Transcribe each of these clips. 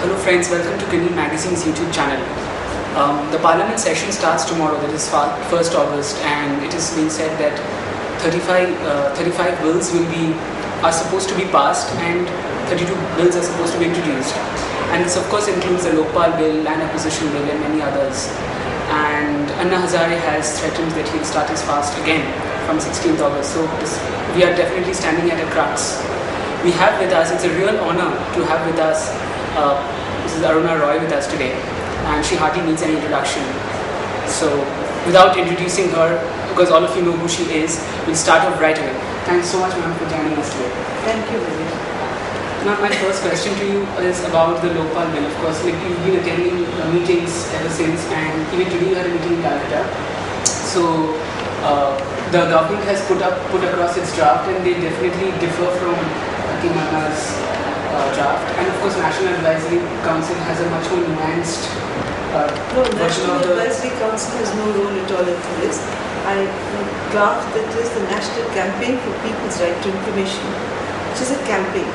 Hello friends, welcome to Canadian Magazine's YouTube channel. The Parliament session starts tomorrow, that is 1st August, and it has been said that 35 bills are supposed to be passed and 32 bills are supposed to be introduced. And this of course includes the Lokpal bill, land acquisition bill and many others. And Anna Hazare has threatened that he'll start his fast again from 16th August. So we are definitely standing at a crux. We have with us, it's a real honor to have with us Mrs. Aruna Roy with us today, and she hardly needs any introduction. So without introducing her, because all of you know who she is, we'll start off right away. Thanks so much, ma'am, for joining us today. Thank you, Vivian. Now, my first question to you is about the Lokpal bill. Of course, like you've been attending meetings ever since, and even today you had a meeting in Calcutta. So the government has put across its draft, and they definitely differ from Hakim Anna's draft. And of course, National Advisory Council has a much more nuanced version National of the... Advisory Council has no role at all into this. The draft that is the National Campaign for People's Right to Information, which is a campaign.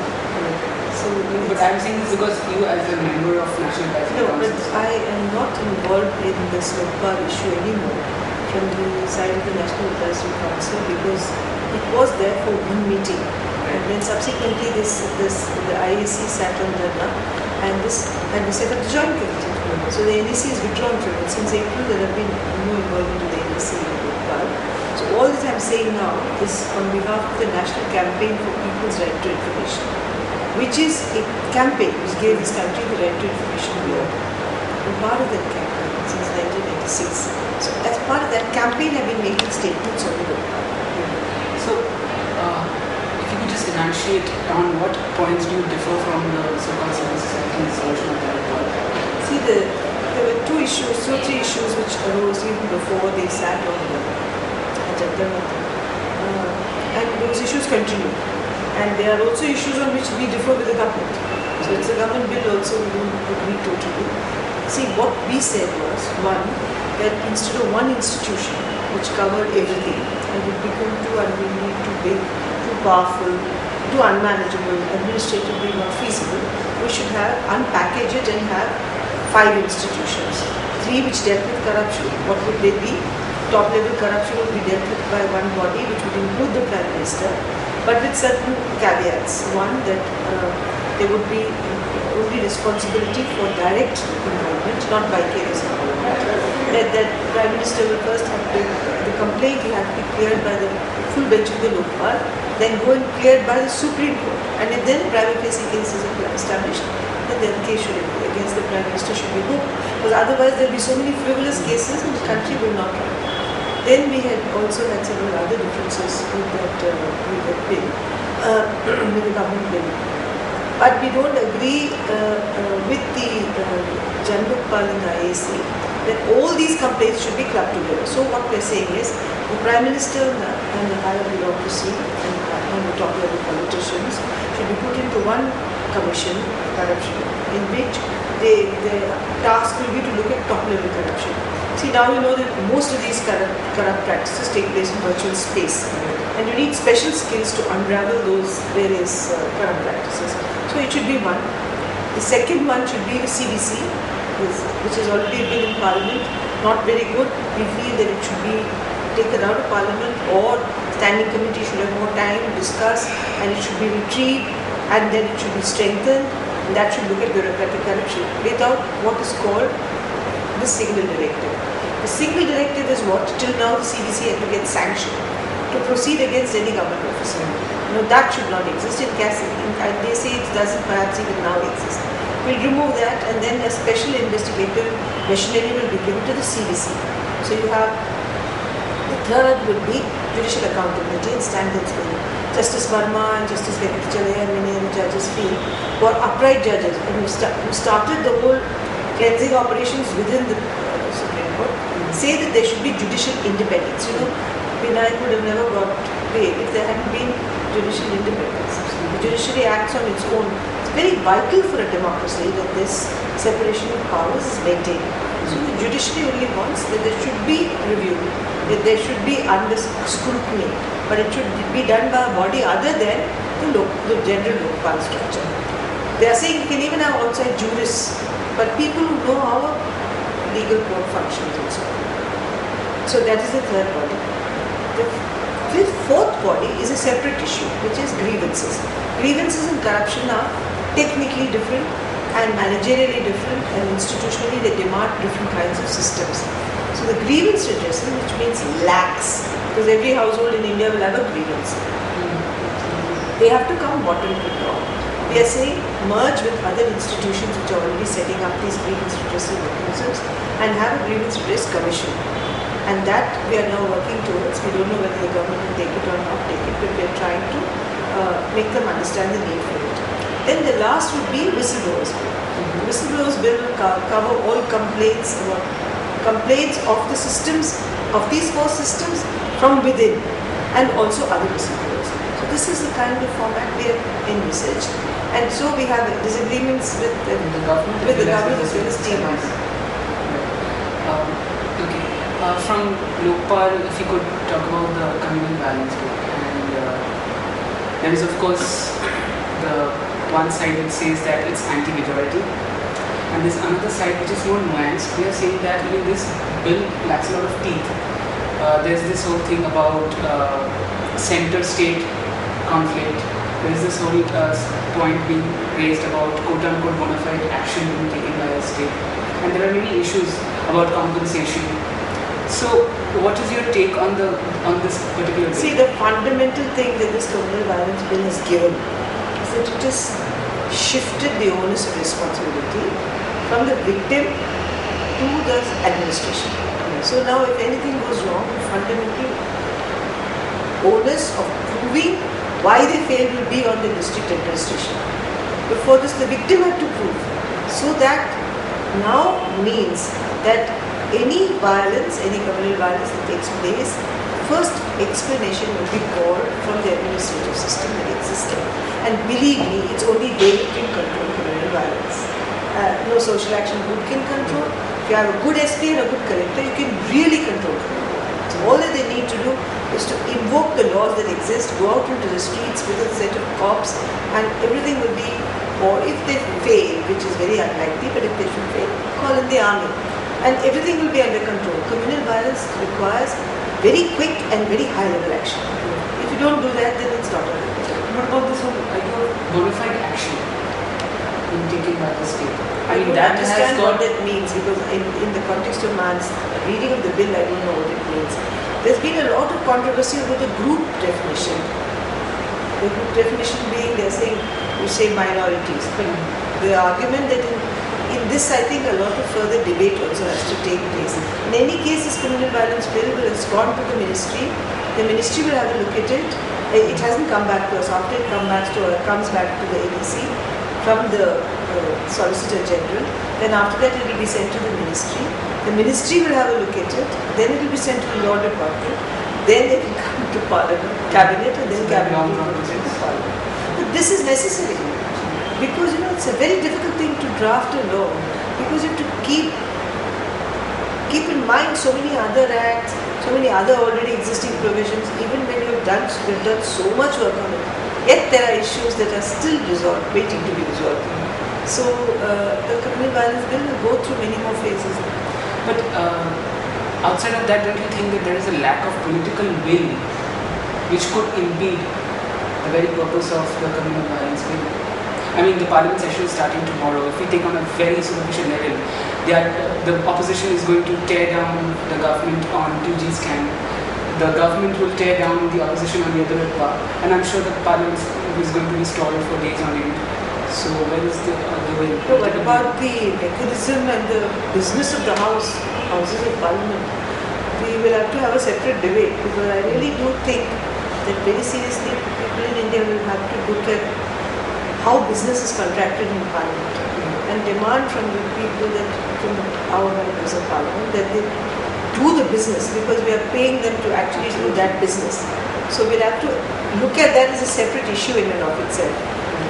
So, but I'm saying this because you as a member of National Advisory Council... No, but I am not involved in this Lokpal issue anymore from the side of the National Advisory Council, because it was there for one meeting. And then subsequently the IAC sat on Dharna and we set up the joint committee. So the NEC is withdrawn from it. Since April there have been no involvement in the NEC in Lokpal. So all that I am saying now is on behalf of the National Campaign for People's Right to Information, which is a campaign which gave this country the right to information we are. I'm part of that campaign since 1996. So as part of that campaign I have been making statements on the Lokpal. So if you could just enunciate on what points do you differ from the so-called civil society's version of that? See, there were two or three issues which arose even before they sat on the agenda. And those issues continue. And there are also issues on which we differ with the government. So it's a government bill also, we don't agree totally. See, what we said was, one, that instead of one institution which covered everything, and it became too unwieldy, too big, too powerful, too unmanageable, administratively not feasible, we should unpackage it and have 5 institutions. 3 which dealt with corruption. What would they be? Top level corruption would be dealt with by one body, which would include the Prime Minister, but with certain caveats. One, that there would be only responsibility for direct involvement, not vicarious involvement. That Prime Minister will first have to, the complaint will have to be cleared by the full bench of the Lokpal, then go and cleared by the Supreme Court. And if then private facing cases are established, then the case against the Prime Minister should be moved. Because otherwise there will be so many frivolous cases and the country will not run. Then we had also had several other differences with that bill, with the government bill. But we don't agree with the Jan Lokpal and the IAC that all these complaints should be clubbed together. So what we are saying is the Prime Minister and the higher bureaucracy and the top level politicians should be put into one commission, corruption, in which their task will be to look at top level corruption. See, now you know that most of these corrupt practices take place in virtual space, and you need special skills to unravel those various corrupt practices. So it should be one. The second one should be the CBC, which has already been in Parliament, not very good. We feel that it should be taken out of Parliament, or standing committee should have more time to discuss, and it should be retrieved, and then it should be strengthened, and that should look at bureaucratic corruption without what is called the single directive. The single directive is what till now the CBC had to get sanctioned to proceed against any government officer. No, that should not exist in CASI. They say it doesn't perhaps even now exist. We'll remove that, and then a special investigative machinery will be given to the CBC. So you have the third would be judicial accountability and standards building. Justice Verma and Justice Venkatachalaya and many other judges feel were upright judges, and who started the whole cleansing operations within the Supreme Court, say that there should be judicial independence. You know, Vinayak would have never got bail if there hadn't been judicial independence. The judiciary acts on its own. It's very vital for a democracy that this separation of powers is maintained. So the judiciary only wants that there should be review, that there should be under scrutiny, but it should be done by a body other than the general Lokpal structure. They are saying you can even have outside jurists, but people who know how a legal code functions and so on. So that is the third body. The fourth body is a separate issue, which is grievances. Grievances and corruption are technically different and managerially different, and institutionally they demand different kinds of systems. So the grievance redressal, which means lakhs, because every household in India will have a grievance. They have to come bottom to top. We are saying merge with other institutions which are already setting up these grievance redressal mechanisms and have a grievance redress commission. And that we are now working towards. We don't know whether the government will take it or not take it, but we are trying to make them understand the need for it. Then the last would be whistleblowers bill. The whistleblowers bill will cover all complaints of the systems, of these four systems from within, and also other whistleblowers. So this is the kind of format we have envisaged. And so we have disagreements with the government as well as TMRC. Okay. From Lokpal, if you could talk about the communal balance bill, and there is of course the one side which says that it's anti-majority, and there's another side which is more nuanced. They are saying that this bill lacks a lot of teeth. There's this whole thing about center-state conflict. There is this whole point being raised about quote-unquote bona fide action being taken by a state, and there are many issues about compensation. So, what is your take on this particular bill? See, the fundamental thing that this communal violence bill has given is that it has shifted the onus of responsibility from the victim to the administration. So now, if anything goes wrong, the fundamental onus of proving why they failed will be on the district administration. Before this, the victim had to prove. So that now means that any violence, any communal violence that takes place, first explanation will be called from the administrative system that existed. And believe me, it's only they who can control communal violence. No social action group can control. If you have a good SP and a good collector, you can really control communal violence. All that they need to do is to invoke the laws that exist, go out into the streets with a set of cops, and everything will be, or if they fail, which is very unlikely, but if they should fail, call in the army. And everything will be under control. Communal violence requires very quick and very high level action. If you don't do that, then it's not under control. What about this whole idea of bona fide action being taken by the state? I don't understand what that means, because in the context of man's reading of the bill, I don't know what it means. There's been a lot of controversy over the group definition. The group definition being, they're saying, you say minorities. But the argument that in this, I think a lot of further debate also has to take place. In any case, this communal violence bill has gone to the ministry. The ministry will have a look at it. It hasn't come back to us. After it comes back to the ABC from the Solicitor General, then after that it will be sent to the ministry. The ministry will have a look at it. Then it will be sent to the Law Department. Then it will come to Parliament, Cabinet, and then Cabinet will come to Parliament. But this is necessary. Because it's a very difficult thing to draft a law, because you have to keep in mind so many other acts, so many other already existing provisions. Even when you've done so much work on it, yet there are issues that are still waiting to be resolved. So the communal violence bill will go through many more phases. But outside of that, don't you think that there is a lack of political will which could impede the very purpose of the communal violence bill? I mean, the parliament session is starting tomorrow. If we take on a very superficial level, the opposition is going to tear down the government on 2G scam. The government will tear down the opposition on the other part, and I'm sure the parliament is going to be stalled for days on end. So where is the way? No, what about the mechanism and the business of the houses of parliament? We will have to have a separate debate, because I really do think that very seriously people in India will have to look at how business is contracted in Parliament, and demand from the people from our members of Parliament that they do the business, because we are paying them to actually do that business. So we'll have to look at that as a separate issue in and of itself.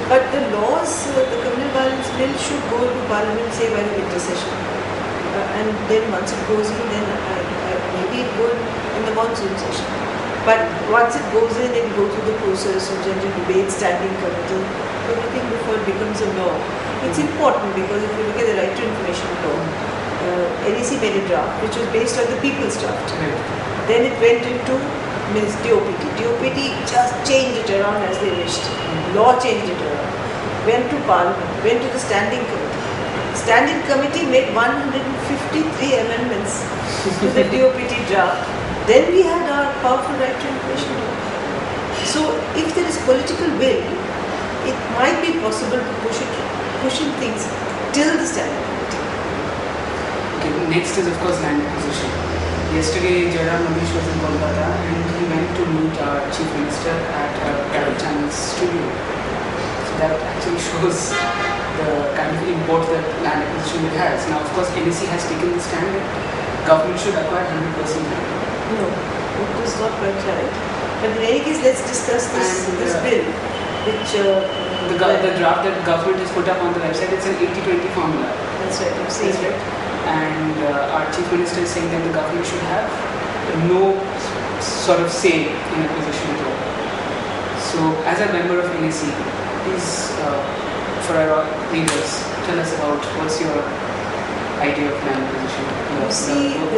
But the laws, the communal violence bill should go to Parliament, say by the winter session, and then once it goes in, then maybe it go in the monsoon session. But once it goes in, it will go through the process of general debate, standing committee, everything before it becomes a law. It's important because if you look at the right to information law, NEC made a draft which was based on the people's draft. Then it went into DOPT. DOPT just changed it around as they wished. Law changed it around. Went to Parliament, went to the Standing Committee. Standing Committee made 153 amendments to the DOPT draft. Then we had our powerful right to information law. So if there is political will, it might be possible to pushing things till the Standing Committee. Okay, next is of course land acquisition. Yesterday, Jairam Ramesh was in Kolkata and he went to meet our Chief Minister at Travel Channel's studio. So that actually shows the kind of import that land acquisition has. Now, of course, NEC has taken the stand that government should acquire 100% land. No, it is not quite right. But in any case, let's discuss this bill, which the draft that government has put up on the website, it's an 80-20 formula. That's right, I'm saying right. And our Chief Minister is saying that the government should have no sort of say in acquisition at all. So, as a member of NEC, please, for our readers, tell us about what's your idea of land acquisition. The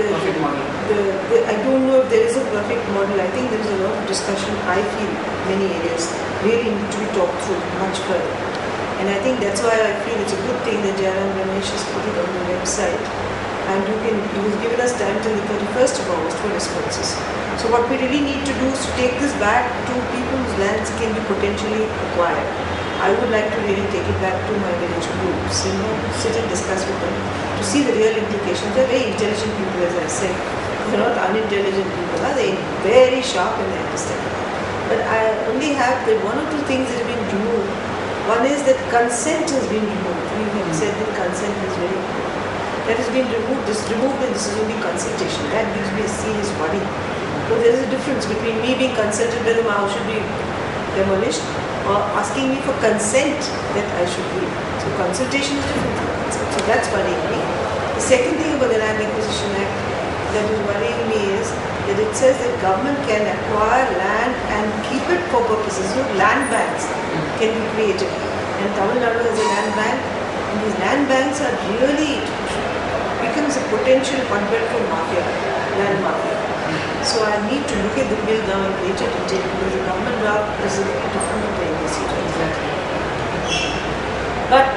perfect model. I don't know if there is a perfect model. I think there is a lot of discussion. I feel many areas really need to be talked through much further. And I think that's why I feel it's a good thing that Jairam Ramesh has put it on the website. And he has given us time till the 31st of August for responses. So what we really need to do is to take this back to people whose lands can be potentially acquired. I would like to really take it back to my village groups, sit and discuss with them to see the real implications. They're very intelligent people, as I said. They're not unintelligent people. They're very sharp and they understand. But I only have the one or two things that have been removed. One is that consent has been removed. We have said that consent is very important. That has been removed. This removed and this is only consultation. That gives me a serious worry. So there is a difference between me being consulted whether my house should be demolished or asking me for consent that I should leave. So consultation is different from consent. So that's worrying me. The second thing about the Land Acquisition Act that is worrying me is that it says that government can acquire land and keep it for purposes. So land banks can be created. And Tamil Nadu has a land bank, and these land banks are really becomes a potential hotbed for mafia, land mafia. So I need to look at the bill now in greater detail because the government draft is different from the NEC. Exactly. But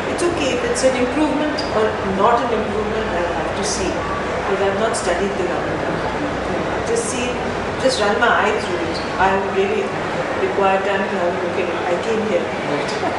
it's okay if it's an improvement or not an improvement. I'll have to see because I've not studied the government draft. Just run my eye through it. I would really require time to have a look at it. I came here.